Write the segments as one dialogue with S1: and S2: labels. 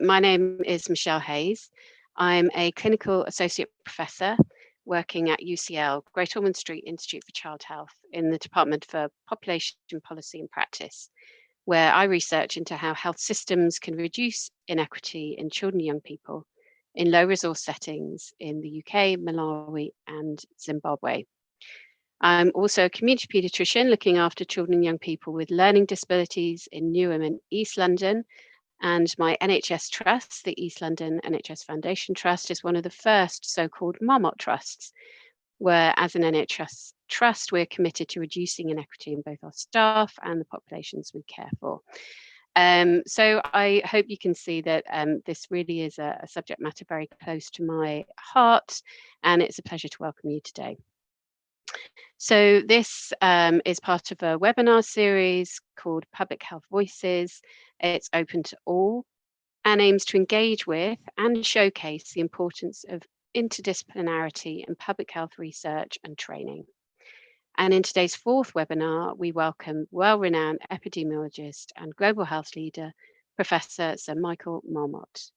S1: My name is Michelle Hayes. I'm a clinical associate professor working at UCL, Great Ormond Street Institute for Child Health in the Department for Population Policy and Practice, where I research into how health systems can reduce inequity in children and young people in low resource settings in the UK, Malawi, and Zimbabwe. I'm also a community paediatrician looking after children and young people with learning disabilities in Newham and East London. And my NHS trust, the East London NHS Foundation Trust, is one of the first so-called Marmot trusts, where as an NHS trust, we're committed to reducing inequity in both our staff and the populations we care for. So I hope you can see that this really is a subject matter very close to my heart, and it's a pleasure to welcome you today. So this is part of a webinar series called Public Health Voices. It's open to all and aims to engage with and showcase the importance of interdisciplinarity in public health research and training. And in today's fourth webinar, we welcome well-renowned epidemiologist and global health leader, Professor Sir Michael Marmot.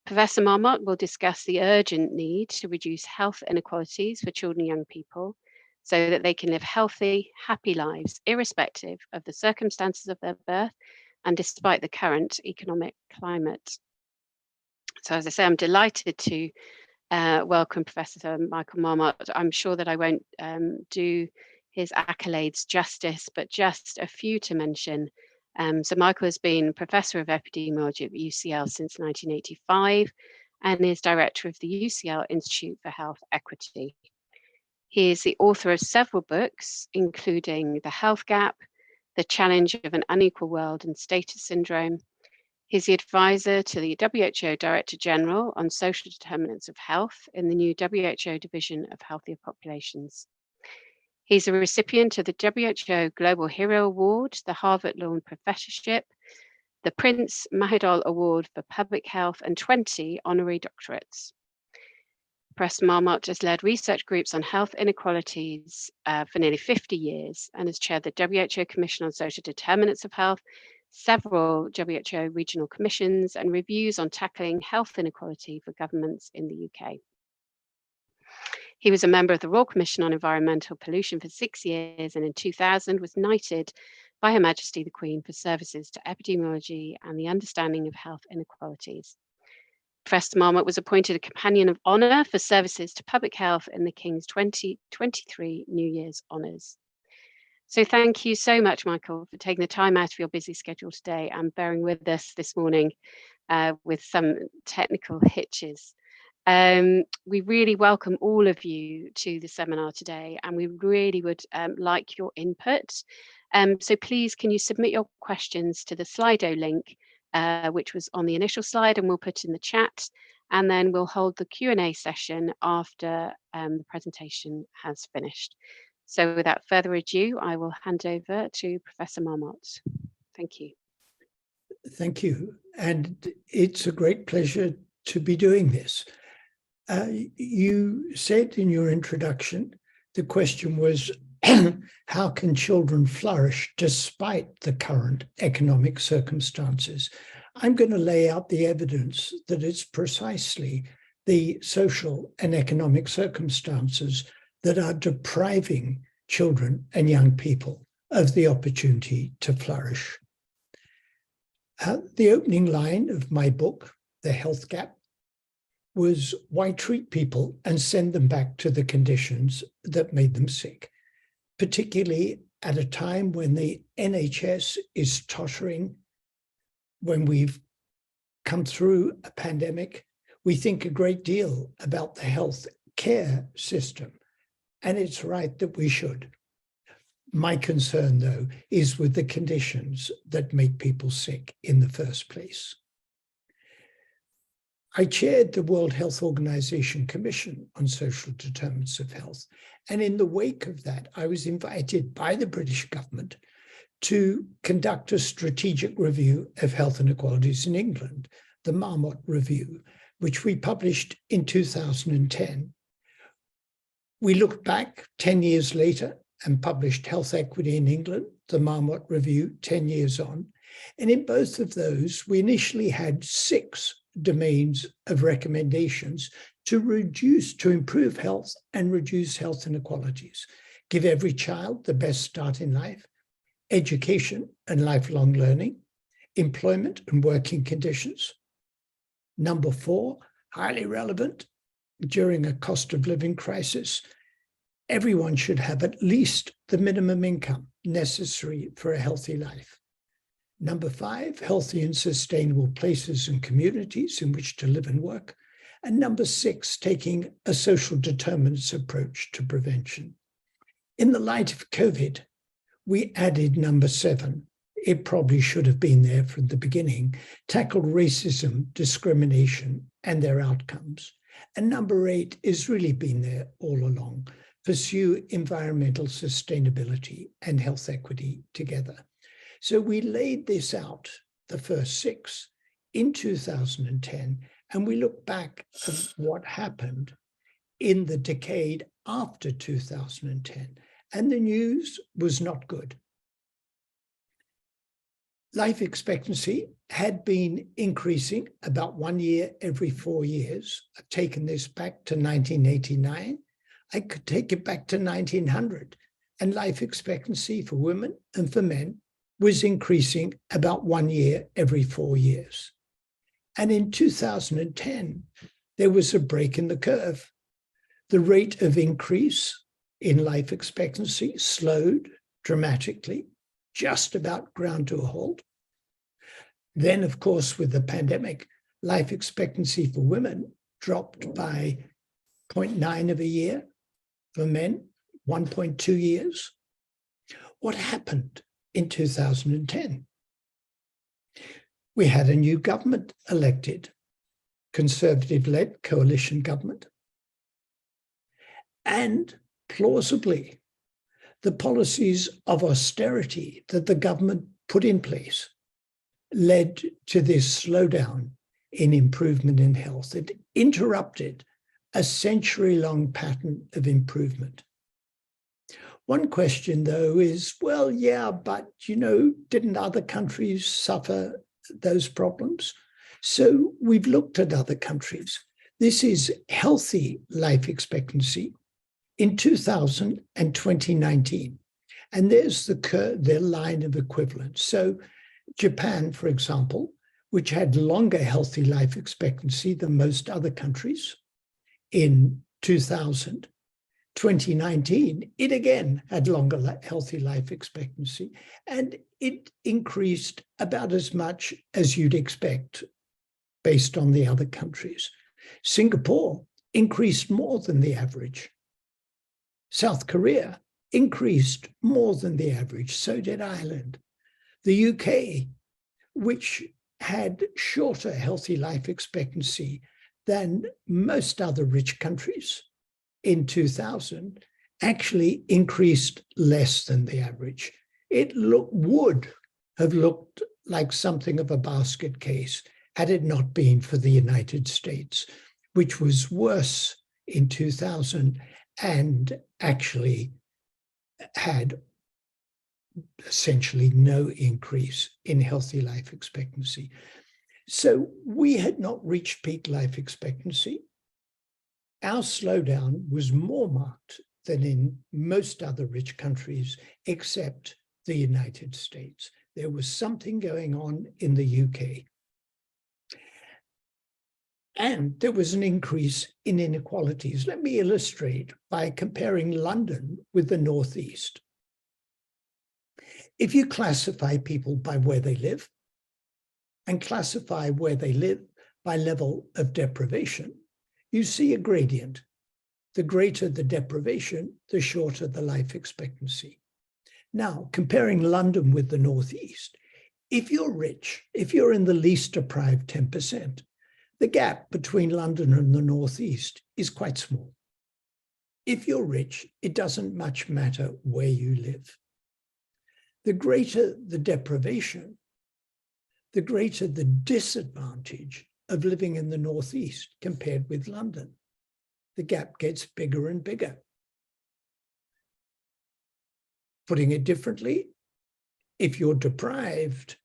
S1: Professor Marmot will discuss the urgent need to reduce health inequalities for children and young people so that they can live healthy, happy lives, irrespective of the circumstances of their birth and despite the current economic climate. So as I say, I'm delighted to welcome Professor Michael Marmot. I'm sure that I won't do his accolades justice, but just a few to mention. So Michael has been Professor of Epidemiology at UCL since 1985 and is Director of the UCL Institute for Health Equity. He is the author of several books, including The Health Gap, The Challenge of an Unequal World and Status Syndrome. He's the advisor to the WHO Director General on social determinants of health in the new WHO Division of Healthier Populations. He's a recipient of the WHO Global Hero Award, the Harvard Law Professorship, the Prince Mahidol Award for Public Health, and 20 honorary doctorates. Professor Marmot has led research groups on health inequalities for nearly 50 years and has chaired the WHO Commission on Social Determinants of Health, several WHO regional commissions, and reviews on tackling health inequality for governments in the UK. He was a member of the Royal Commission on Environmental Pollution for 6 years, and in 2000 was knighted by Her Majesty the Queen for services to epidemiology and the understanding of health inequalities. Professor Marmot was appointed a Companion of Honour for services to public health in the King's 2023 New Year's Honours. So thank you so much, Michael, for taking the time out of your busy schedule today and bearing with us this morning with some technical hitches. We really welcome all of you to the seminar today, and we really would like your input. So please, can you submit your questions to the Slido link, which was on the initial slide, and we'll put in the chat, and then we'll hold the Q&A session after the presentation has finished. So without further ado, I will hand over to Professor Marmot. Thank you.
S2: Thank you. And it's a great pleasure to be doing this. You said in your introduction, the question was, how can children flourish despite the current economic circumstances? I'm going to lay out the evidence that it's precisely the social and economic circumstances that are depriving children and young people of the opportunity to flourish. The opening line of my book, The Health Gap, was why treat people and send them back to the conditions that made them sick, particularly at a time when the NHS is tottering, when we've come through a pandemic. We think a great deal about the health care system, and it's right that we should. My concern, though, is with the conditions that make people sick in the first place. I chaired the World Health Organization Commission on Social Determinants of Health, and in the wake of that, I was invited by the British government to conduct a strategic review of health inequalities in England, the Marmot Review, which we published in 2010. We looked back 10 years later and published Health Equity in England, the Marmot Review, 10 years on. And in both of those, we initially had 6 domains of recommendations to improve health and reduce health inequalities. Give every child the best start in life, education and lifelong learning, employment and working conditions. Number 4, highly relevant, during a cost of living crisis, everyone should have at least the minimum income necessary for a healthy life. Number 5, healthy and sustainable places and communities in which to live and work. And number 6, taking a social determinants approach to prevention. In the light of COVID, we added number 7. It probably should have been there from the beginning, tackle racism, discrimination, and their outcomes. And number 8 has really been there all along, pursue environmental sustainability and health equity together. So we laid this out, the first 6, in 2010, and we look back at what happened in the decade after 2010, and the news was not good. Life expectancy had been increasing about 1 year every 4 years. I've taken this back to 1989. I could take it back to 1900, and life expectancy for women and for men was increasing about 1 year every 4 years. And in 2010, there was a break in the curve. The rate of increase in life expectancy slowed dramatically, just about ground to a halt. Then, of course, with the pandemic, life expectancy for women dropped by 0.9 of a year, for men, 1.2 years. What happened in 2010? We had a new government elected, conservative-led coalition government. And plausibly, the policies of austerity that the government put in place led to this slowdown in improvement in health. It interrupted a century-long pattern of improvement. One question, though, is, well, yeah, but, didn't other countries suffer those problems? So we've looked at other countries. This is healthy life expectancy in 2000 and 2019. And there's the line of equivalence. So Japan, for example, which had longer healthy life expectancy than most other countries in 2000, 2019, it again had longer healthy life expectancy, and it increased about as much as you'd expect based on the other countries. Singapore increased more than the average. South Korea increased more than the average, so did Ireland. The UK, which had shorter healthy life expectancy than most other rich countries in 2000, actually increased less than the average. It would have looked like something of a basket case had it not been for the United States, which was worse in 2000 and actually had essentially no increase in healthy life expectancy. So we had not reached peak life expectancy. Our slowdown was more marked than in most other rich countries, except the United States. There was something going on in the UK. And there was an increase in inequalities. Let me illustrate by comparing London with the Northeast. If you classify people by where they live and classify where they live by level of deprivation, you see a gradient. The greater the deprivation, the shorter the life expectancy. Now, comparing London with the Northeast, if you're rich, if you're in the least deprived 10%, the gap between London and the Northeast is quite small. If you're rich, it doesn't much matter where you live. The greater the deprivation, the greater the disadvantage of living in the Northeast compared with London. The gap gets bigger and bigger. Putting it differently, if you're deprived,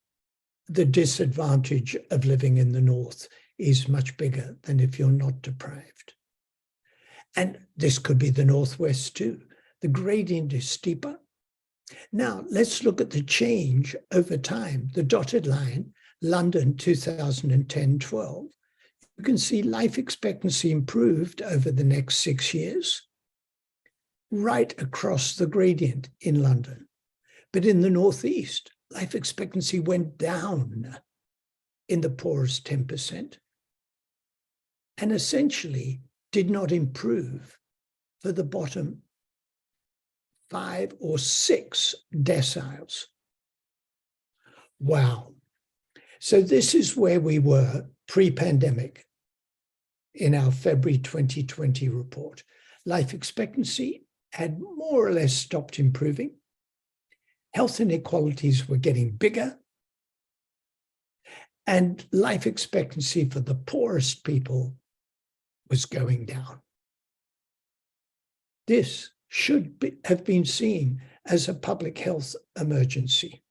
S2: the disadvantage of living in the north is much bigger than if you're not deprived. And this could be the northwest too. The gradient is steeper. Now, let's look at the change over time. The dotted line, London 2010-12. You can see life expectancy improved over the next 6 years, right across the gradient in London. But in the northeast, life expectancy went down in the poorest 10% and essentially did not improve for the bottom 5 or 6 deciles. Wow. So this is where we were pre-pandemic in our February 2020 report. Life expectancy had more or less stopped improving. Health inequalities were getting bigger. And life expectancy for the poorest people was going down. This should have been seen as a public health emergency.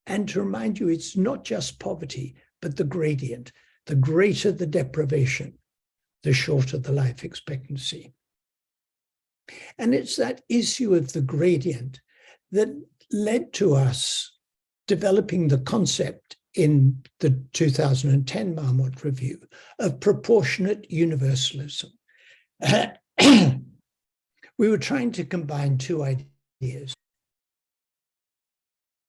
S2: And to remind you, it's not just poverty, but the gradient. The greater the deprivation, the shorter the life expectancy. And it's that issue of the gradient that led to us developing the concept in the 2010 Marmot Review of proportionate universalism. We were trying to combine two ideas.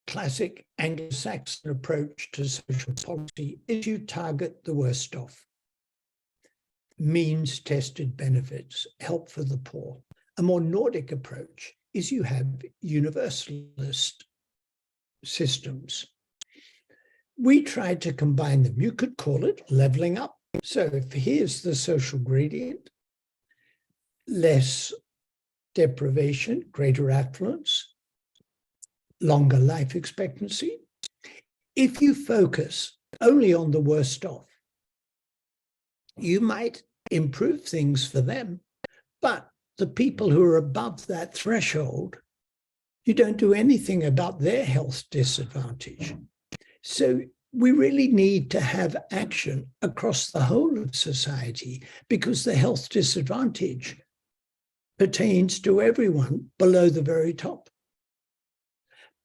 S2: Classic Anglo-Saxon approach to social policy is you target the worst off. Means-tested benefits, help for the poor. A more Nordic approach is you have universalist systems. We tried to combine them. You could call it leveling up. So if here's the social gradient, less deprivation, greater affluence, longer life expectancy. If you focus only on the worst off, you might improve things for them, but the people who are above that threshold, you don't do anything about their health disadvantage. So we really need to have action across the whole of society because the health disadvantage pertains to everyone below the very top.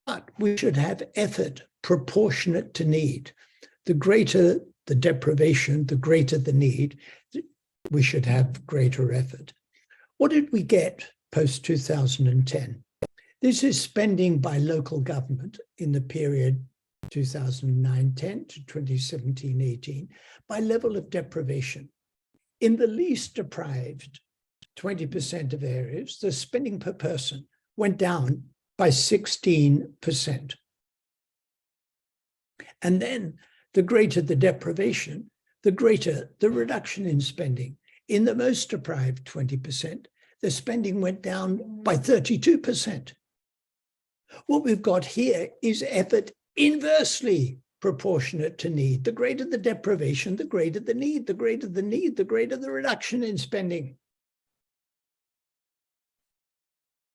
S2: But we should have effort proportionate to need. The greater the deprivation, the greater the need, we should have greater effort. What did we get post-2010? This is spending by local government in the period 2009-10 to 2017-18 by level of deprivation. In the least deprived 20% of areas, the spending per person went down by 16%. And then the greater the deprivation, the greater the reduction in spending. In the most deprived 20%, the spending went down by 32%. What we've got here is effort inversely proportionate to need. The greater the deprivation, the greater the need, the greater the need, the greater the reduction in spending.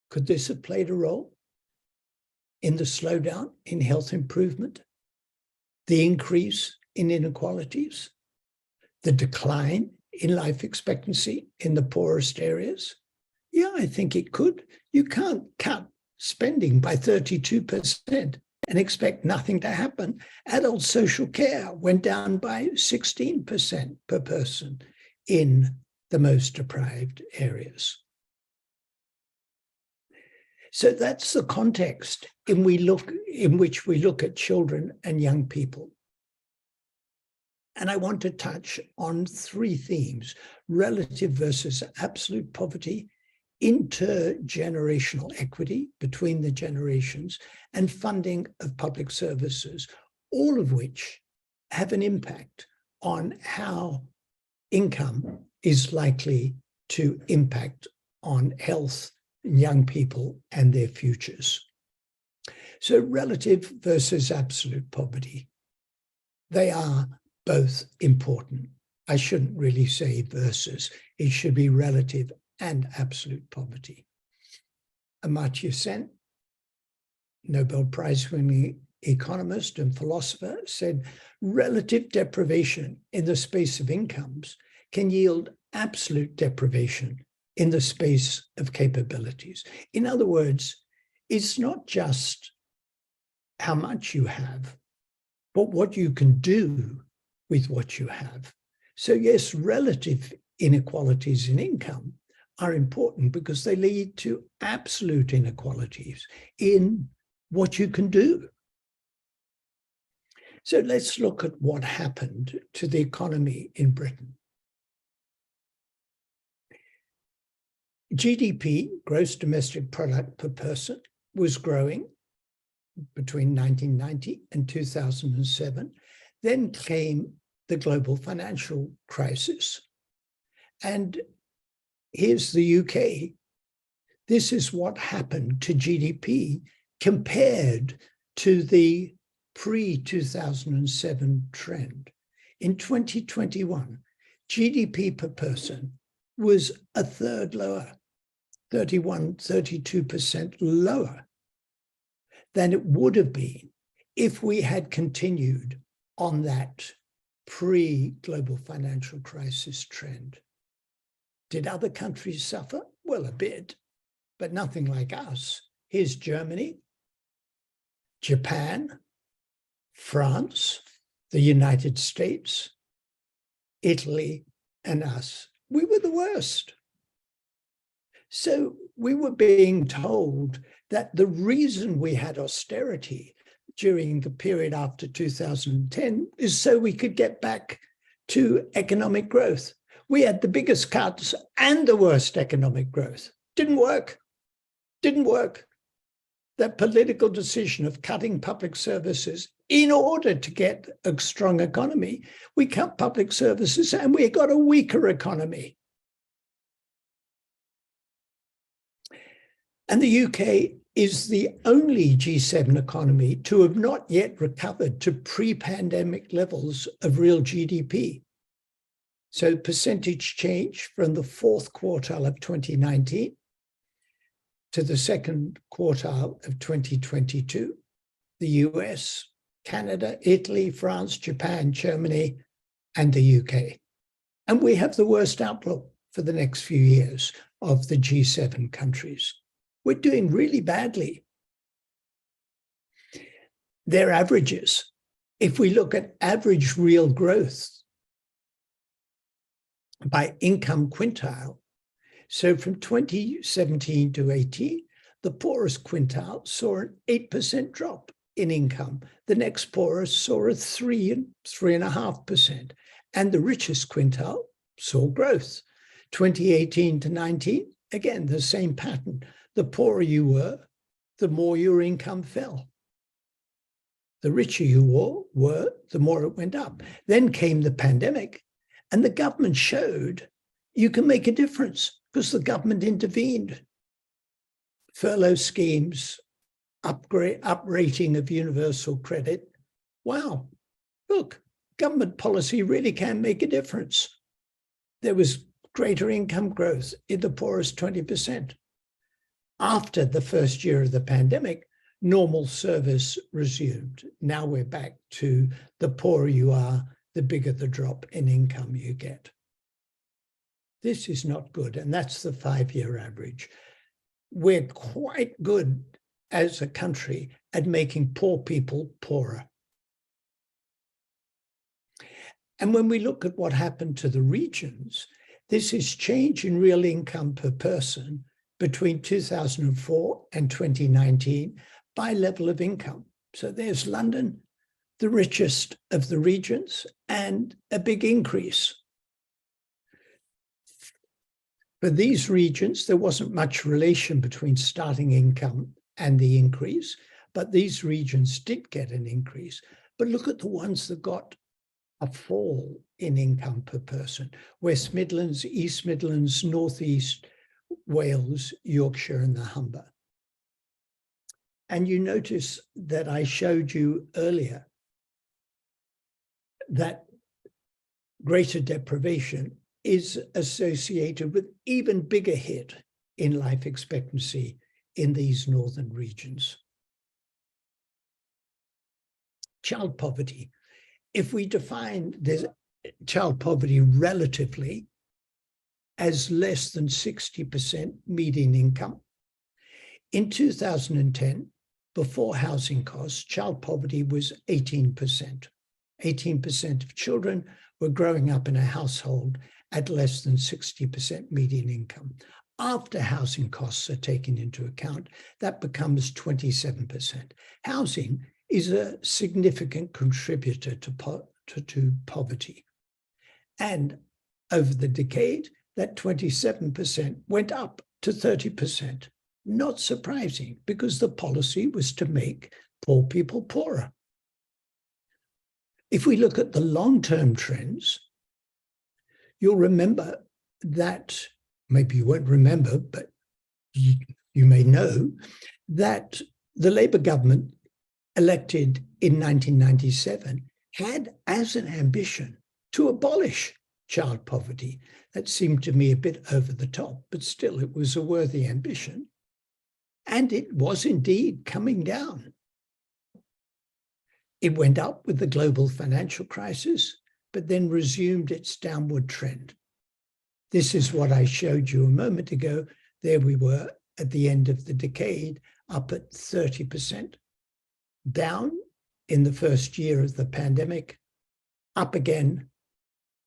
S2: Could this have played a role in the slowdown in health improvement, the increase in inequalities, the decline in life expectancy in the poorest areas? Yeah, I think it could. You can't cut spending by 32% and expect nothing to happen. Adult social care went down by 16% per person in the most deprived areas. So that's the context in which we look at children and young people. And I want to touch on 3 themes: relative versus absolute poverty, intergenerational equity between the generations, and funding of public services, all of which have an impact on how income is likely to impact on health, young people, and their futures. So relative versus absolute poverty, they are both important. I shouldn't really say versus, it should be relative and absolute poverty. Amartya Sen, Nobel Prize winning economist and philosopher, said relative deprivation in the space of incomes can yield absolute deprivation in the space of capabilities. In other words, it's not just how much you have, but what you can do with what you have. So yes, relative inequalities in income are important because they lead to absolute inequalities in what you can do. So let's look at what happened to the economy in Britain. GDP, gross domestic product per person, was growing between 1990 and 2007. Then came the global financial crisis. And here's the UK. This is what happened to GDP compared to the pre-2007 trend. In 2021, GDP per person was a third lower, 32% lower than it would have been if we had continued on that pre-global financial crisis trend. Did other countries suffer? Well, a bit, but nothing like us. Here's Germany, Japan, France, the United States, Italy, and us. We were the worst. So we were being told that the reason we had austerity during the period after 2010 is so we could get back to economic growth. We had the biggest cuts and the worst economic growth. Didn't work. Didn't work. That political decision of cutting public services in order to get a strong economy, we cut public services and we got a weaker economy. And the UK is the only G7 economy to have not yet recovered to pre-pandemic levels of real GDP. So percentage change from the fourth quartile of 2019 to the second quartile of 2022, the US, Canada, Italy, France, Japan, Germany, and the UK. And we have the worst outlook for the next few years of the G7 countries. We're doing really badly. Their averages, if we look at average real growth by income quintile, so from 2017 to 18, the poorest quintile saw an 8% drop in income. The next poorest saw a 3.5%. And the richest quintile saw growth. 2018 to 19, again, the same pattern. The poorer you were, the more your income fell. The richer you were, the more it went up. Then came the pandemic, and the government showed you can make a difference because the government intervened. Furlough schemes, uprating of universal credit. Wow, look, government policy really can make a difference. There was greater income growth in the poorest 20%. After the first year of the pandemic, normal service resumed. Now we're back to the poorer you are, the bigger the drop in income you get. This is not good, and that's the 5-year average. We're quite good as a country at making poor people poorer. And when we look at what happened to the regions, this is change in real income per person between 2004 and 2019 by level of income. So there's London, the richest of the regions, and a big increase. For these regions, there wasn't much relation between starting income and the increase, but these regions did get an increase. But look at the ones that got a fall in income per person: West Midlands, East Midlands, North East, Wales, Yorkshire, and the Humber. And you notice that I showed you earlier that greater deprivation is associated with even bigger hit in life expectancy in these northern regions. child poverty. If we define this child poverty relatively as less than 60% median income, in 2010, before housing costs, child poverty was 18%. 18% of children were growing up in a household at less than 60% median income. After housing costs are taken into account, that becomes 27%. Housing is a significant contributor to poverty. And over the decade, that 27% went up to 30%. Not surprising, because the policy was to make poor people poorer. If we look at the long-term trends, you'll remember that, maybe you won't remember, but you may know, that the Labour government elected in 1997 had as an ambition to abolish child poverty. That seemed to me a bit over the top, but still it was a worthy ambition. And it was indeed coming down. It went up with the global financial crisis, but then resumed its downward trend. This is what I showed you a moment ago. There we were at the end of the decade, up at 30%, down in the first year of the pandemic, up again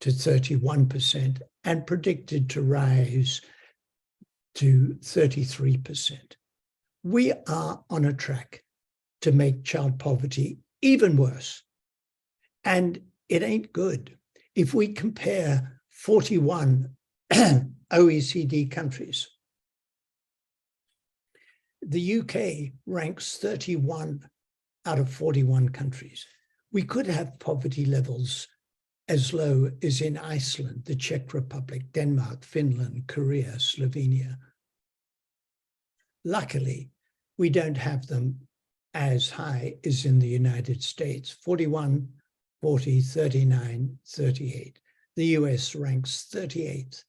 S2: to 31%, and predicted to rise to 33%. We are on a track to make child poverty even worse. And it ain't good. If we compare 41 OECD countries, the UK ranks 31 out of 41 countries. We could have poverty levels as low as in Iceland, the Czech Republic, Denmark, Finland, Korea, Slovenia. Luckily, we don't have them as high as in the United States, 41, 40, 39, 38. The US ranks 38th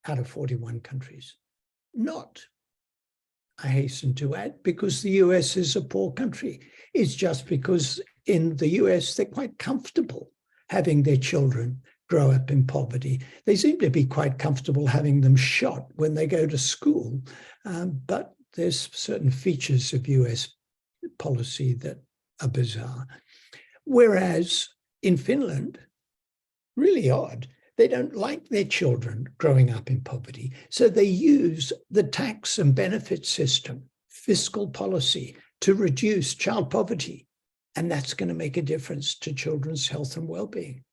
S2: out of 41 countries. Not, I hasten to add, because the US is a poor country. It's just because in the US, they're quite comfortable having their children grow up in poverty. They seem to be quite comfortable having them shot when they go to school, but there's certain features of US policy that are bizarre. Whereas in Finland, really odd, they don't like their children growing up in poverty. So they use the tax and benefit system, fiscal policy, to reduce child poverty. And that's going to make a difference to children's health and well-being.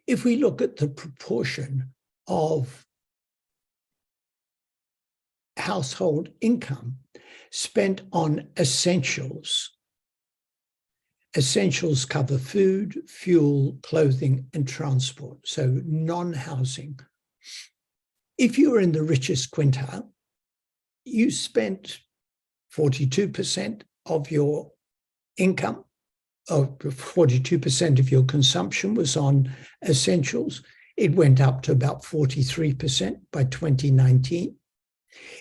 S2: If we look at the proportion of household income spent on essentials. Essentials cover food, fuel, clothing, and transport, so non-housing. If you were in the richest quintile, you spent 42% of your income, or 42% of your consumption was on essentials. It went up to about 43% by 2019.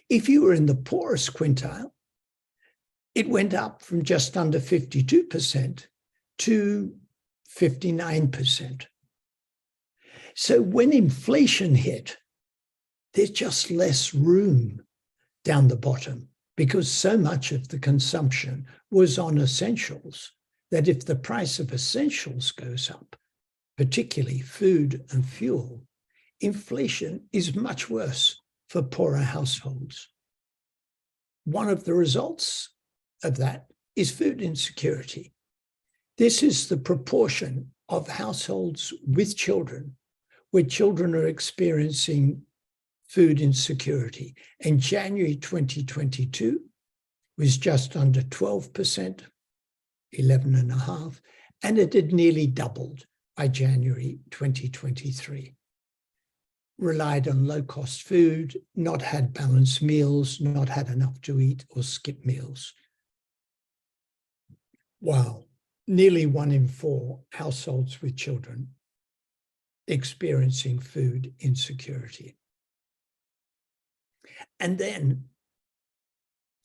S2: If you were in the poorest quintile, it went up from just under 52% to 59%. So when inflation hit, there's just less room down the bottom, because so much of the consumption was on essentials that if the price of essentials goes up, particularly food and fuel, inflation is much worse for poorer households. One of the results of that is food insecurity. This is the proportion of households with children where children are experiencing food insecurity. In January 2022 was just under 12%, 11.5%, and it had nearly doubled by January 2023. Relied on low-cost food, not had balanced meals, not had enough to eat, or skipped meals. Wow, nearly 1 in 4 households with children experiencing food insecurity. And then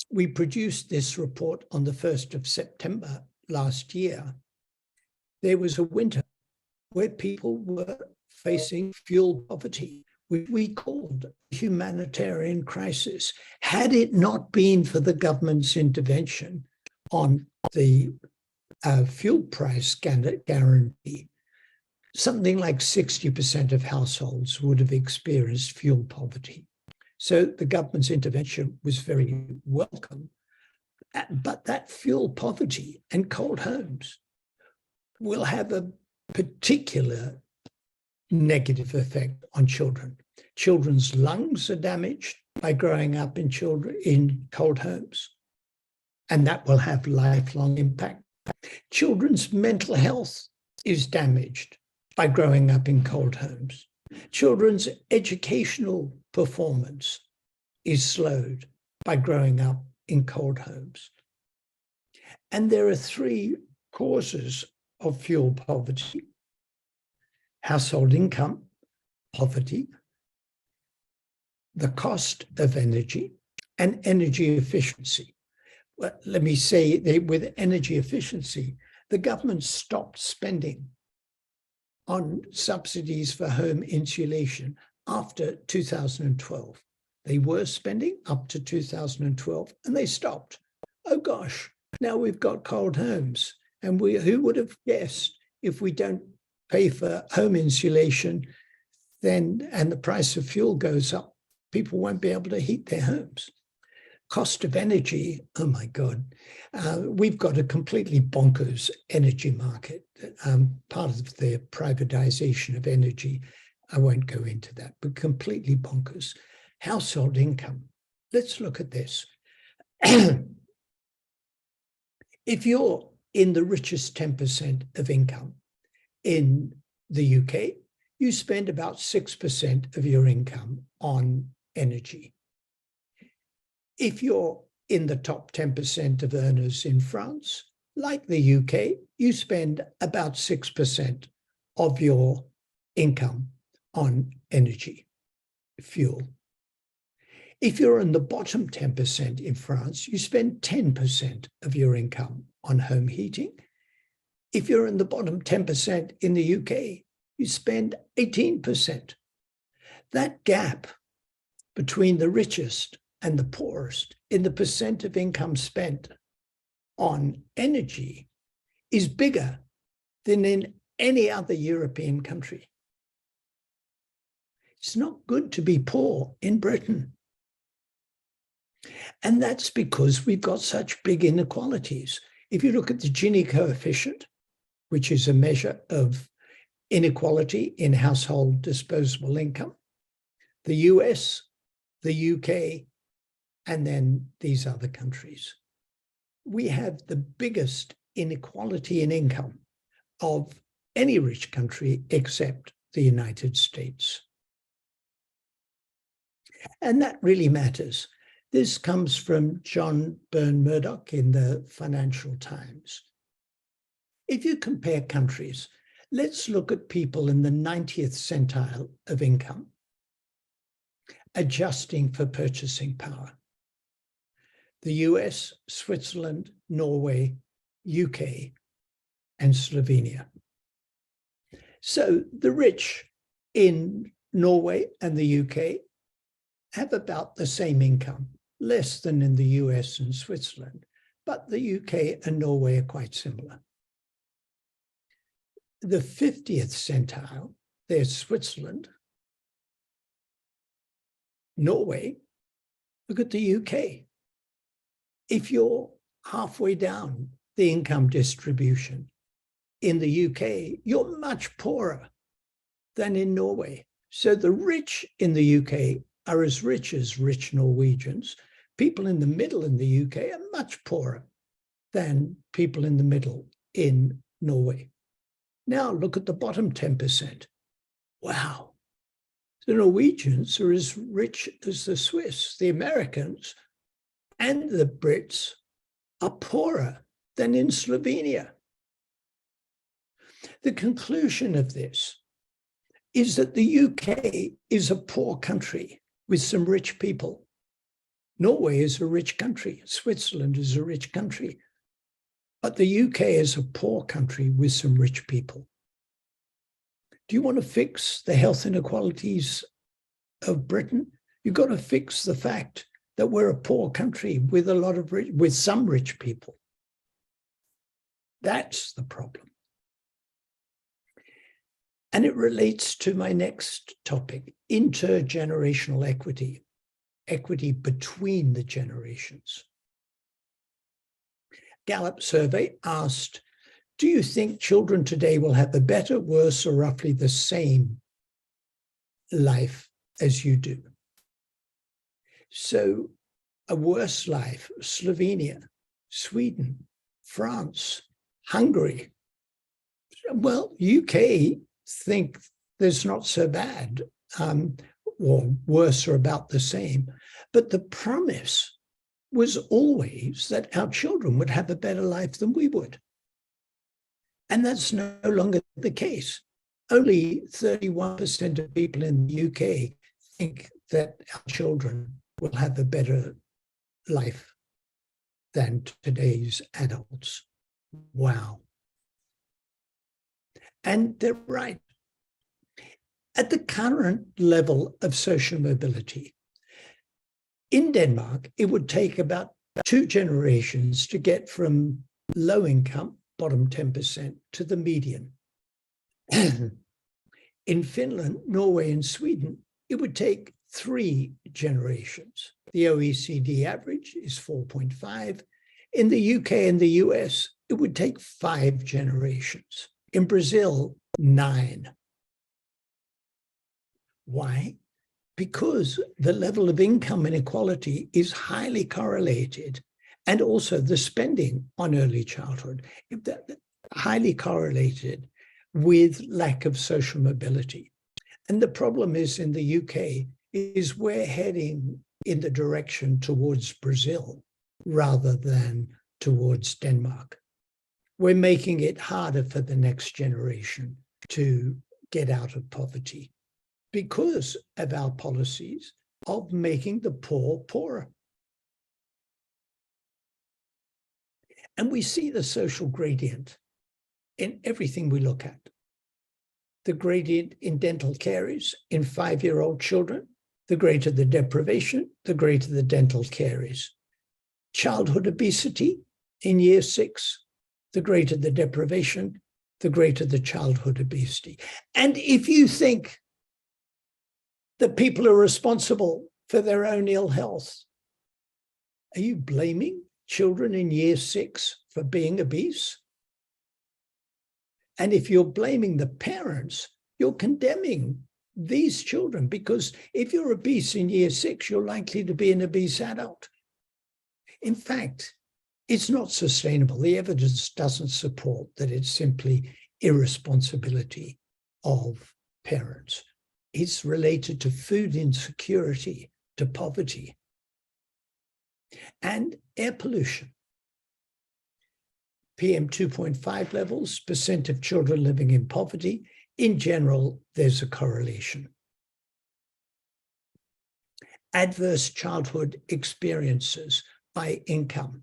S2: we produced this report on the 1st of September last year. There was a winter where people were facing fuel poverty, which we called a humanitarian crisis. Had it not been for the government's intervention on the fuel price guarantee, something like 60% of households would have experienced fuel poverty. So the government's intervention was very welcome. But that fuel poverty and cold homes will have a particular negative effect on children. Children's lungs are damaged by growing up in cold homes, and that will have lifelong impact. Children's mental health is damaged by growing up in cold homes. Children's educational performance is slowed by growing up in cold homes. And there are three causes of fuel poverty: household income poverty, the cost of energy, and energy efficiency. Well, let me say that with energy efficiency, the government stopped spending on subsidies for home insulation after 2012. They were spending up to 2012 and they stopped. Oh gosh, now we've got cold homes. And who would have guessed if we don't pay for home insulation, then and the price of fuel goes up, people won't be able to heat their homes. Cost of energy, oh my God, we've got a completely bonkers energy market. Part of the privatization of energy, I won't go into that, but completely bonkers. Household income, let's look at this. If you're in the richest 10% of income in the UK, you spend about 6% of your income on energy. If you're in the top 10% of earners in France, like the UK, you spend about 6% of your income on energy, fuel. If you're in the bottom 10% in France, you spend 10% of your income on home heating. If you're in the bottom 10% in the UK, you spend 18%. That gap between the richest and the poorest in the percent of income spent on energy is bigger than in any other European country. It's not good to be poor in Britain. And that's because we've got such big inequalities. If you look at the Gini coefficient, which is a measure of inequality in household disposable income, the US, the UK, and then these other countries, we have the biggest inequality in income of any rich country except the United States. And that really matters. This comes from John Byrne Murdoch in the Financial Times. If you compare countries, let's look at people in the 90th centile of income, adjusting for purchasing power. The US, Switzerland, Norway, UK, and Slovenia. So the rich in Norway and the UK have about the same income, less than in the US and Switzerland, but the UK and Norway are quite similar. The 50th centile, there's Switzerland, Norway, look at the UK. If you're halfway down the income distribution in the UK, you're much poorer than in Norway. So the rich in the UK are as rich Norwegians. People in the middle in the UK are much poorer than people in the middle in Norway. Now look at the bottom 10%. Wow. The Norwegians are as rich as the Swiss. The Americans and the Brits are poorer than in Slovenia. The conclusion of this is that the UK is a poor country with some rich people. Norway is a rich country. Switzerland is a rich country. But the UK is a poor country with some rich people. Do you want to fix the health inequalities of Britain? You've got to fix the fact that we're a poor country with some rich people. That's the problem. And it relates to my next topic, intergenerational equity, equity between the generations. Gallup survey asked, do you think children today will have a better, worse, or roughly the same life as you do? So a worse life, Slovenia, Sweden, France, Hungary. Well, UK think there's not so bad, or worse or about the same. But the promise was always that our children would have a better life than we would. And that's no longer the case. Only 31% of people in the UK think that our children will have a better life than today's adults. Wow. And they're right. At the current level of social mobility, in Denmark, it would take about 2 generations to get from low income, bottom 10%, to the median. In Finland, Norway, and Sweden, it would take 3 generations. The OECD average is 4.5. In the UK and the US, it would take 5 generations. In Brazil, 9. Why? Because the level of income inequality is highly correlated, and also the spending on early childhood, highly correlated with lack of social mobility. And the problem is in the UK is we're heading in the direction towards Brazil rather than towards Denmark. We're making it harder for the next generation to get out of poverty because of our policies of making the poor poorer. And we see the social gradient in everything we look at. The gradient in dental caries in 5-year-old children, the greater the deprivation, the greater the dental caries. Childhood obesity in year 6, the greater the deprivation, the greater the childhood obesity. And if you think that people are responsible for their own ill health, are you blaming children in year 6 for being obese? And if you're blaming the parents, you're condemning these children, because if you're obese in year 6, you're likely to be an obese adult. In fact, it's not sustainable. The evidence doesn't support that. It's simply irresponsibility of parents. It's related to food insecurity, to poverty, and air pollution. PM 2.5 levels, percent of children living in poverty. In general, there's a correlation. Adverse childhood experiences by income.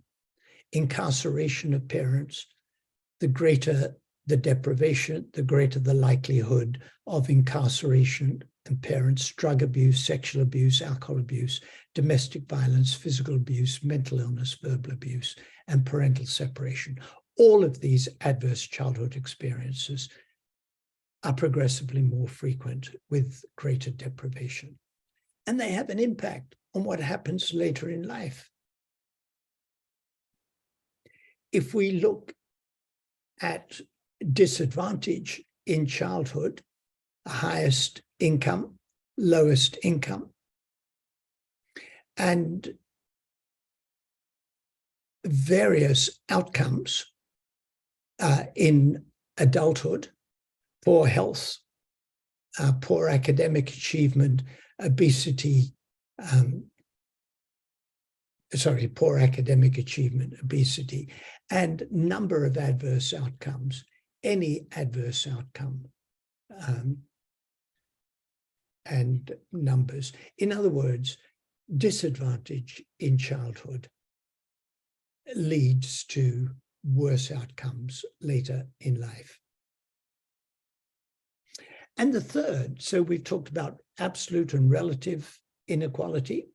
S2: Incarceration of parents, the greater the deprivation, the greater the likelihood of incarceration and parents, drug abuse, sexual abuse, alcohol abuse, domestic violence, physical abuse, mental illness, verbal abuse, and parental separation. All of these adverse childhood experiences are progressively more frequent with greater deprivation. And they have an impact on what happens later in life. If we look at disadvantage in childhood, highest income, lowest income, and various outcomes in adulthood, poor health, poor academic achievement, obesity, poor academic achievement, obesity, and number of adverse outcomes, any adverse outcome, and numbers. In other words, disadvantage in childhood leads to worse outcomes later in life. And the third, so we've talked about absolute and relative inequality,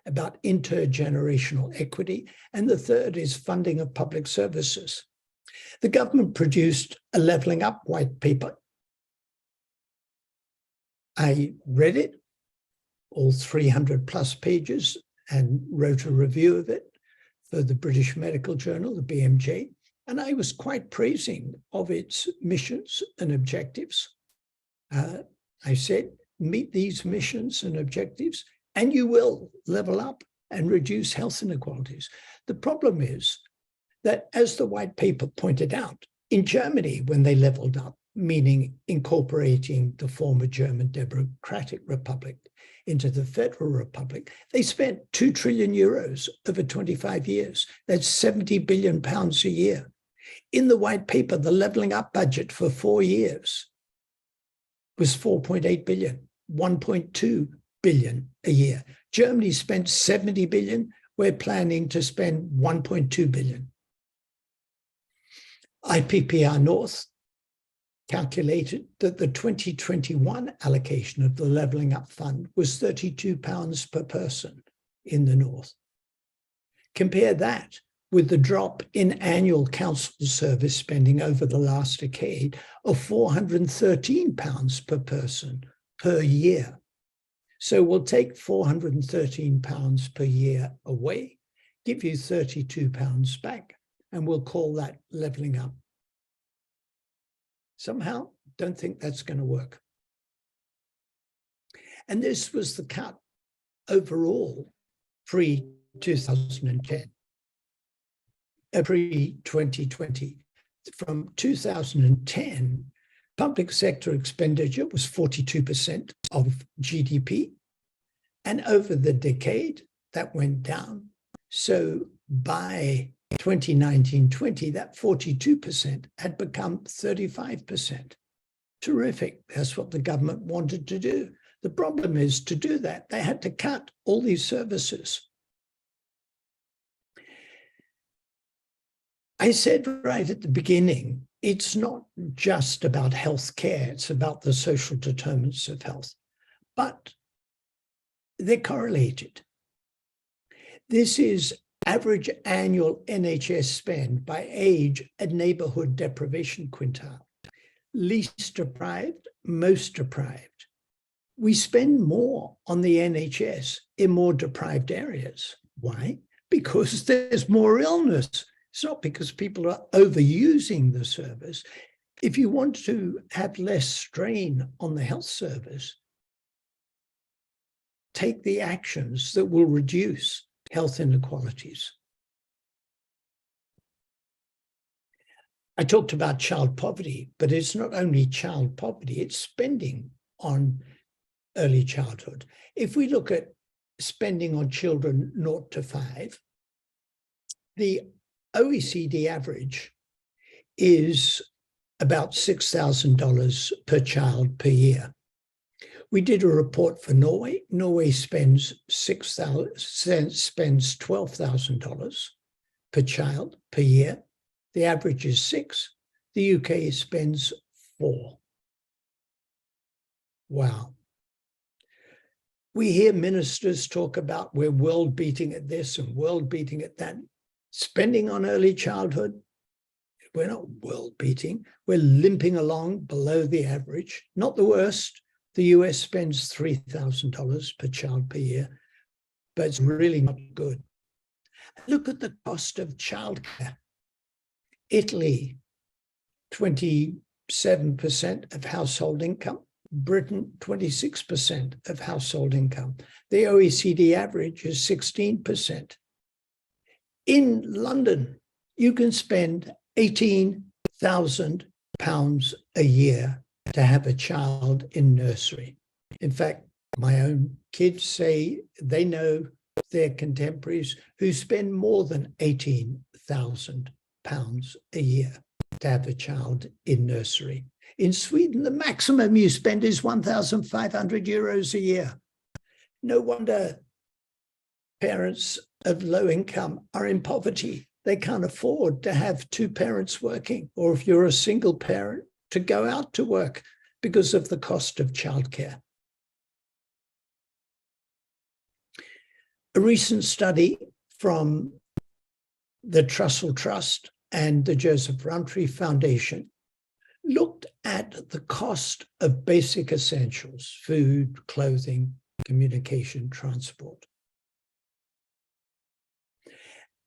S2: about intergenerational equity, and the third is funding of public services. The government produced a levelling up white paper. I read it, all 300 plus pages, and wrote a review of it for the British Medical Journal, the BMJ, and I was quite praising of its missions and objectives. I said, meet these missions and objectives, and you will level up and reduce health inequalities. The problem is that, as the white paper pointed out, in Germany, when they leveled up, meaning incorporating the former German Democratic Republic into the Federal Republic, they spent 2 trillion euros over 25 years. That's 70 billion pounds a year. In the white paper, the levelling up budget for 4 years was 4.8 billion, 1.2 billion a year. Germany spent 70 billion. We're planning to spend 1.2 billion. IPPR North calculated that the 2021 allocation of the Levelling Up Fund was £32 per person in the North. Compare that with the drop in annual council service spending over the last decade of £413 per person per year. So we'll take £413 per year away, give you £32 back, and we'll call that levelling up. Somehow, don't think that's going to work. And this was the cut overall pre-2010, pre-2020. From 2010, public sector expenditure was 42% of GDP. And over the decade, that went down. So by 2019-20, that 42% had become 35%. Terrific. That's what the government wanted to do. The problem is, to do that, they had to cut all these services. I said right at the beginning, it's not just about healthcare, it's about the social determinants of health, but they're correlated. This is average annual NHS spend by age and neighborhood deprivation quintile. Least deprived, most deprived. We spend more on the NHS in more deprived areas. Why? Because there's more illness. It's not because people are overusing the service. If you want to have less strain on the health service, take the actions that will reduce health inequalities. I talked about child poverty, but it's not only child poverty, it's spending on early childhood. If we look at spending on children 0 to 5, the OECD average is about $6,000 per child per year. We did a report for Norway. Norway spends $12,000 per child per year. The average is 6. The UK spends 4. Wow. We hear ministers talk about we're world beating at this and world beating at that. Spending on early childhood, we're not world beating. We're limping along below the average. Not the worst. The US spends $3,000 per child per year, but it's really not good. Look at the cost of childcare. Italy, 27% of household income. Britain, 26% of household income. The OECD average is 16%. In London, you can spend £18,000 a year to have a child in nursery. In fact, my own kids say they know their contemporaries who spend more than £18,000 a year to have a child in nursery. In Sweden, the maximum you spend is €1,500 a year. No wonder parents of low income are in poverty. They can't afford to have two parents working, or if you're a single parent, to go out to work because of the cost of childcare. A recent study from the Trussell Trust and the Joseph Rowntree Foundation looked at the cost of basic essentials: food, clothing, communication, transport.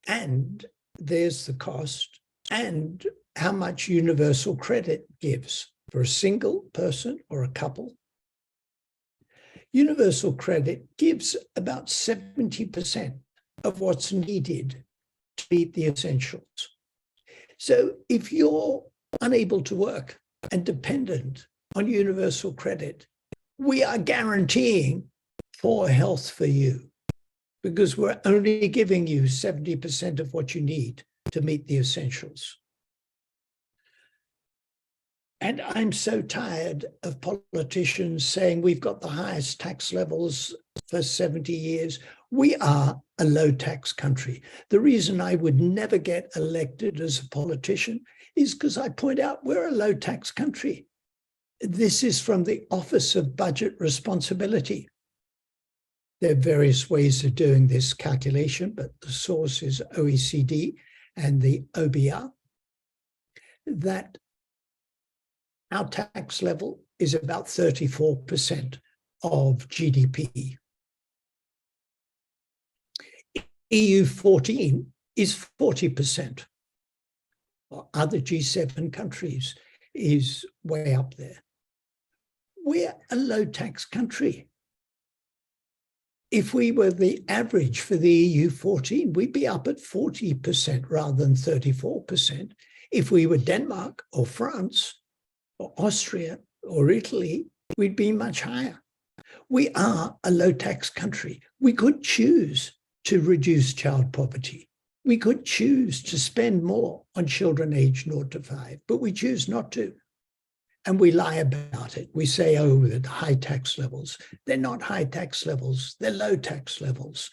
S2: And there's the cost and how much universal credit gives for a single person or a couple. Universal credit gives about 70% of what's needed to meet the essentials. So if you're unable to work and dependent on universal credit, we are guaranteeing poor health for you because we're only giving you 70% of what you need to meet the essentials. And I'm so tired of politicians saying we've got the highest tax levels for 70 years. We are a low tax country. The reason I would never get elected as a politician is because I point out we're a low tax country. This is from the Office of Budget Responsibility. There are various ways of doing this calculation, but the source is OECD and the OBR, that our tax level is about 34% of GDP. EU 14 is 40%. Other G7 countries is way up there. We're a low tax country. If we were the average for the EU 14, we'd be up at 40% rather than 34%. If we were Denmark or France or Austria or Italy, we'd be much higher. We are a low tax country. We could choose to reduce child poverty. We could choose to spend more on children aged 0 to 5, but we choose not to. And we lie about it. We say, oh, the high tax levels. They're not high tax levels. They're low tax levels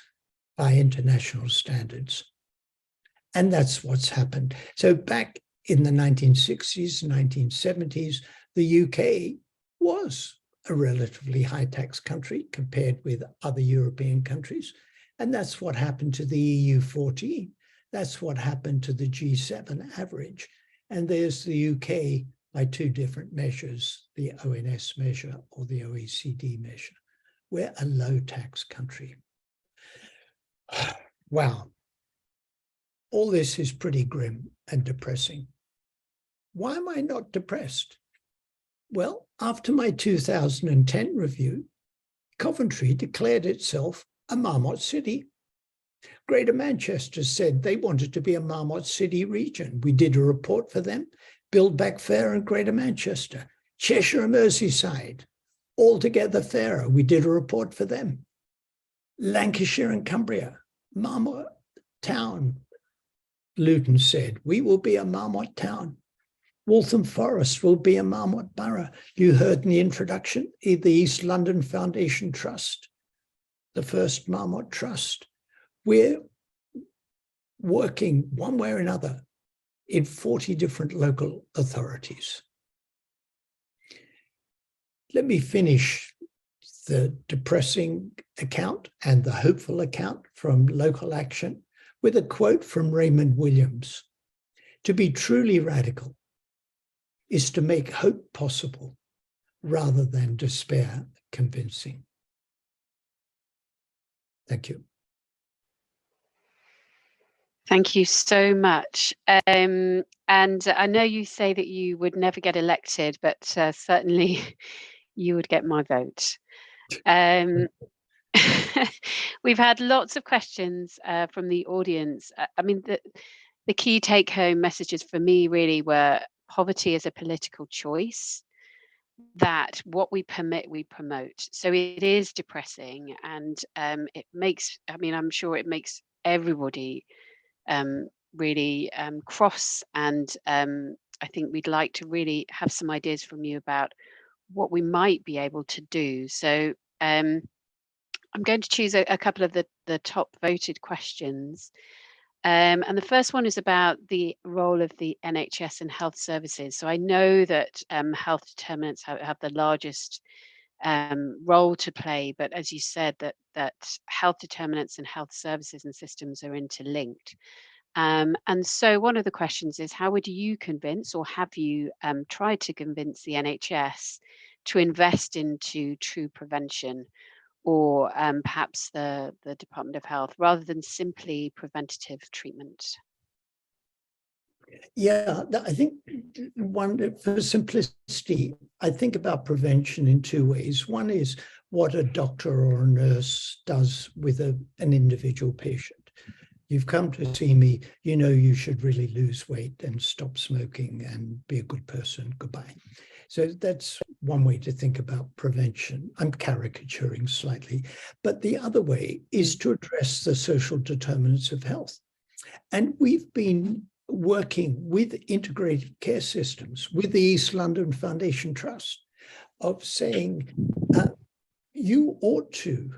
S2: by international standards. And that's what's happened. So back in the 1960s, 1970s, the UK was a relatively high tax country compared with other European countries. And that's what happened to the EU 14. That's what happened to the G7 average. And there's the UK by two different measures, the ONS measure or the OECD measure. We're a low tax country. Wow. All this is pretty grim and depressing. Why am I not depressed? Well, after my 2010 review, Coventry declared itself a Marmot city. Greater Manchester said they wanted to be a Marmot city region. We did a report for them. Build Back Fairer in Greater Manchester. Cheshire and Merseyside, altogether fairer. We did a report for them. Lancashire and Cumbria, Marmot town. Luton said, we will be a Marmot town. Waltham Forest will be a Marmot borough. You heard in the introduction, the East London Foundation Trust, the first Marmot Trust. We're working one way or another in 40 different local authorities. Let me finish the depressing account and the hopeful account from local action with a quote from Raymond Williams. To be truly radical is to make hope possible rather than despair convincing. Thank you.
S1: Thank you so much. And I know you say that you would never get elected, but certainly you would get my vote. We've had lots of questions from the audience. I mean, the key take-home messages for me really were poverty is a political choice, that what we permit, we promote. So it is depressing, and it makes, I mean, I'm sure it makes everybody really cross, and I think we'd like to really have some ideas from you about what we might be able to do. So I'm going to choose a couple of the top voted questions. And the first one is about the role of the NHS and health services. So I know that health determinants have the largest role to play, but as you said, that health determinants and health services and systems are interlinked. And so one of the questions is, how would you convince, or have you tried to convince the NHS to invest into true prevention, or perhaps the Department of Health, rather than simply preventative treatment?
S2: Yeah, I think one, for simplicity, I think about prevention in two ways. One is what a doctor or a nurse does with an individual patient. You've come to see me, you know you should really lose weight and stop smoking and be a good person. Goodbye. So that's one way to think about prevention. I'm caricaturing slightly. But the other way is to address the social determinants of health. And we've been working with integrated care systems, with the East London Foundation Trust, of saying you ought to,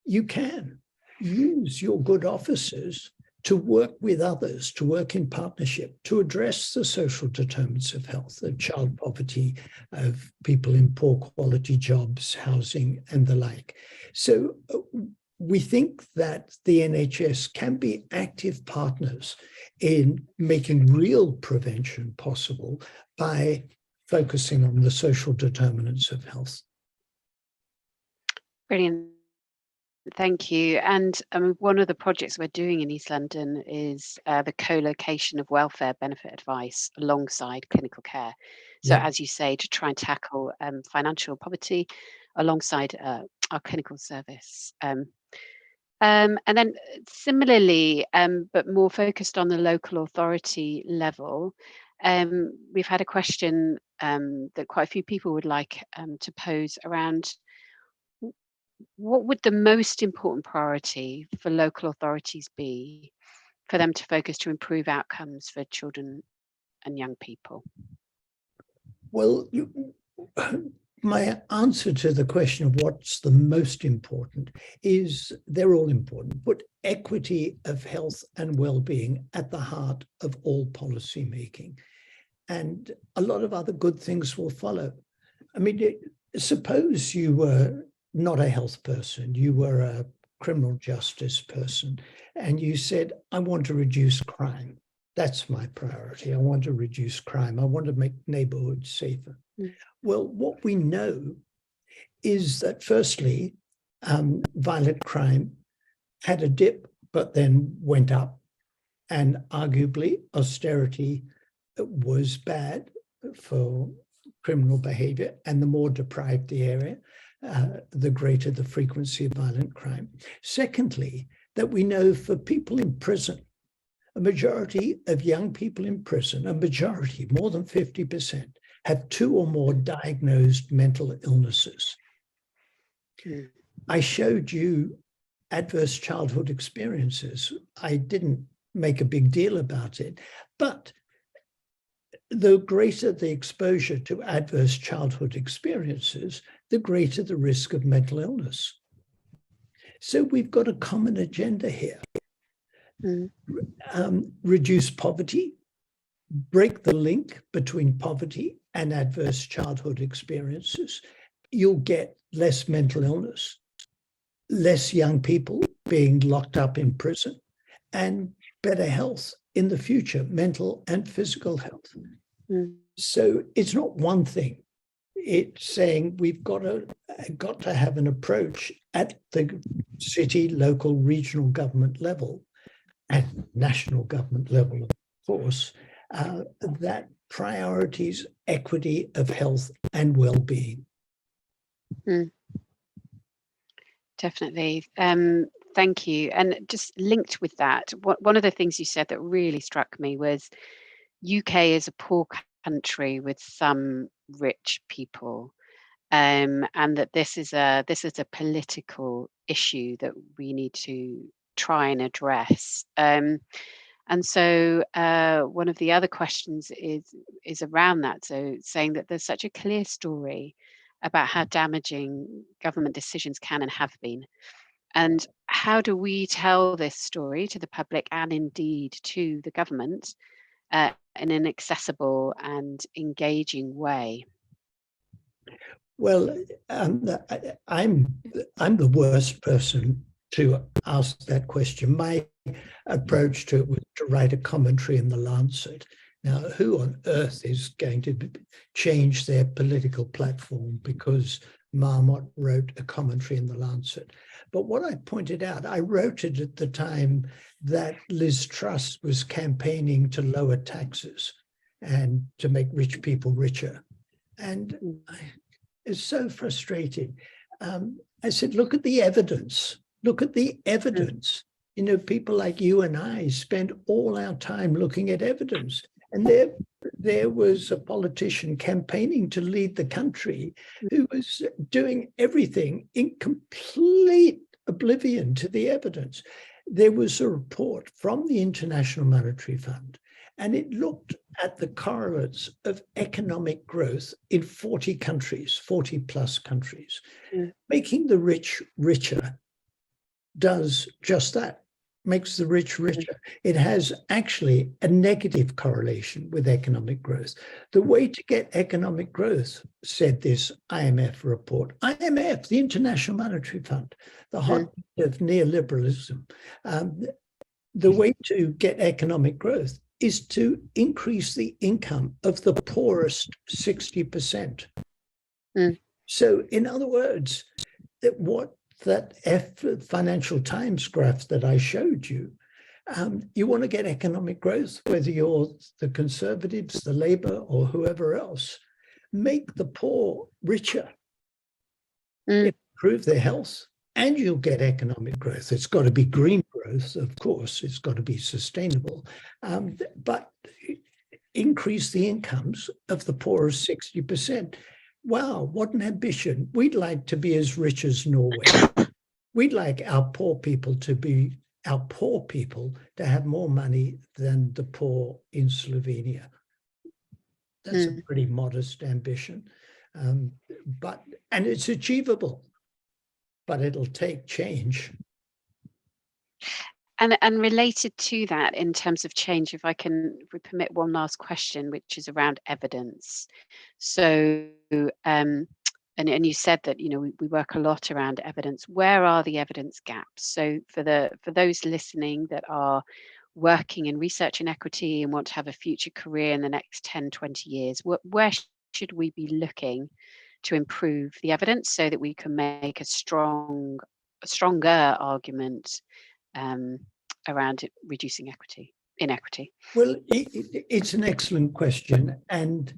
S2: you can use your good offices to work with others, to work in partnership, to address the social determinants of health, of child poverty, of people in poor quality jobs, housing, and the like. So we think that the NHS can be active partners in making real prevention possible by focusing on the social determinants of health.
S1: Brilliant. Thank you. And one of the projects we're doing in East London is the co-location of welfare benefit advice alongside clinical care. So,
S2: Yeah.
S1: as you say, to try and tackle financial poverty alongside our clinical service. And then similarly, but more focused on the local authority level, we've had a question that quite a few people would like to pose around: what would the most important priority for local authorities be for them to focus to improve outcomes for children and young people?
S2: Well, my answer to the question of what's the most important is they're all important. Put equity of health and well-being at the heart of all policy making. And a lot of other good things will follow. I mean, suppose you were not a health person, you were a criminal justice person, and you said, I want to reduce crime. That's my priority. I want to reduce crime. I want to make neighborhoods safer.
S1: Mm.
S2: Well, what we know is that firstly, violent crime had a dip, but then went up. And arguably, austerity was bad for criminal behavior. And the more deprived the area, the greater the frequency of violent crime. Secondly, that we know for people in prison, a majority of young people in prison, a majority, more than 50%, have 2 or more diagnosed mental illnesses.
S1: Mm.
S2: I showed you adverse childhood experiences. I didn't make a big deal about it, but the greater the exposure to adverse childhood experiences, the greater the risk of mental illness. So we've got a common agenda here.
S1: Mm.
S2: Reduce poverty, break the link between poverty and adverse childhood experiences. You'll get less mental illness, less young people being locked up in prison, and better health in the future, mental and physical health.
S1: Mm.
S2: So it's not one thing. It's saying we've got to have an approach at the city, local, regional government level, and national government level, of course, that priorities equity of health and well-being.
S1: Mm. Definitely. Thank you. And just linked with that, one of the things you said that really struck me was UK is a poor country with some rich people, and that this is a political issue that we need to try and address. And so one of the other questions is around that. So saying that there's such a clear story about how damaging government decisions can and have been. And how do we tell this story to the public and indeed to the government in an accessible and engaging way?
S2: Well, I'm the worst person to ask that question. My approach to it was to write a commentary in the Lancet. Now, who on earth is going to change their political platform because Marmot wrote a commentary in the Lancet? But what I pointed out, I wrote it at the time that Liz Truss was campaigning to lower taxes and to make rich people richer. And I is so frustrated. I said, look at the evidence. Look at the evidence. You know, people like you and I spend all our time looking at evidence. And there was a politician campaigning to lead the country who was doing everything in complete oblivion to the evidence. There was a report from the International Monetary Fund, and it looked at the correlates of economic growth in 40 countries, 40 plus countries. Making the rich richer does just that, makes the rich richer. It has actually a negative correlation with economic growth. The way to get economic growth, said this IMF report, IMF, the International Monetary Fund, the hotbed of neoliberalism, the way to get economic growth is to increase the income of the poorest 60%. So in other words, what that Financial Times graph that I showed you, you want to get economic growth, whether you're the Conservatives, the Labour, or whoever else, make the poor richer, improve their health, and you'll get economic growth. It's got to be green growth, of course. It's got to be sustainable, but increase the incomes of the poorest 60%. Wow, what an ambition. We'd like to be as rich as Norway. We'd like our poor people to have more money than the poor in Slovenia. That's a pretty modest ambition, and it's achievable, but it'll take change.
S1: And related to that, in terms of change, if I can permit one last question, which is around evidence. So, and you said that, you know, we work a lot around evidence. Where are the evidence gaps? So for those listening that are working in research and equity and want to have a future career in the next 10, 20 years, where should we be looking to improve the evidence so that we can make a stronger argument around reducing inequity?
S2: Well, it's an excellent question, and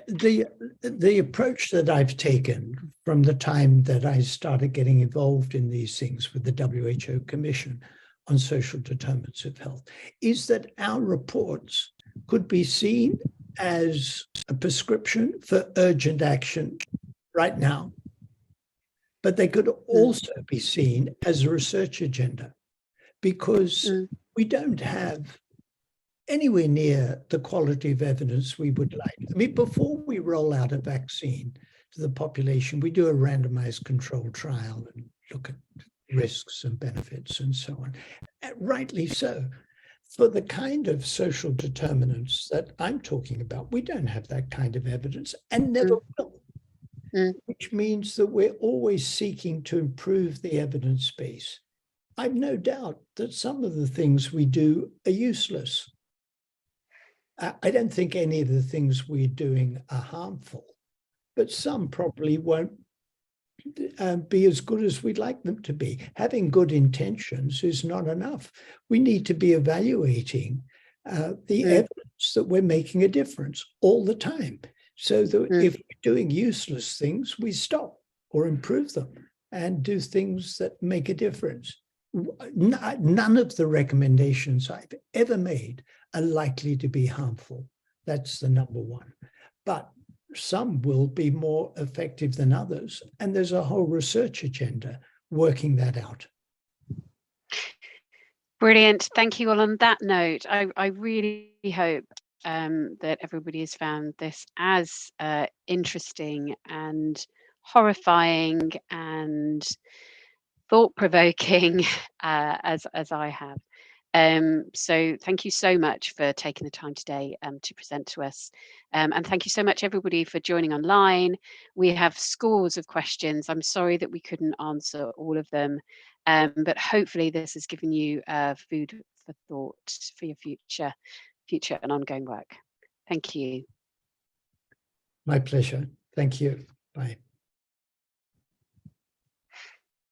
S2: the approach that I've taken from the time that I started getting involved in these things with the WHO Commission on Social Determinants of Health is that our reports could be seen as a prescription for urgent action right now, but they could also be seen as a research agenda, because we don't have anywhere near the quality of evidence we would like. I mean, before we roll out a vaccine to the population, we do a randomized controlled trial and look at risks and benefits and so on. Rightly so. For the kind of social determinants that I'm talking about, we don't have that kind of evidence and never will. Which means that we're always seeking to improve the evidence base. I've no doubt that some of the things we do are useless. I don't think any of the things we're doing are harmful, but some probably won't be as good as we'd like them to be. Having good intentions is not enough. We need to be evaluating the evidence that we're making a difference all the time, so that if we're doing useless things, we stop or improve them and do things that make a difference. None of the recommendations I've ever made are likely to be harmful. That's the number one. But some will be more effective than others. And there's a whole research agenda working that out.
S1: Brilliant. Thank you all. On that note, I really hope that everybody has found this as interesting and horrifying and thought-provoking as I have. So thank you so much for taking the time today to present to us. And thank you so much, everybody, for joining online. We have scores of questions. I'm sorry that we couldn't answer all of them, but hopefully this has given you food for thought for your future and ongoing work. Thank you.
S2: My pleasure. Thank you. Bye.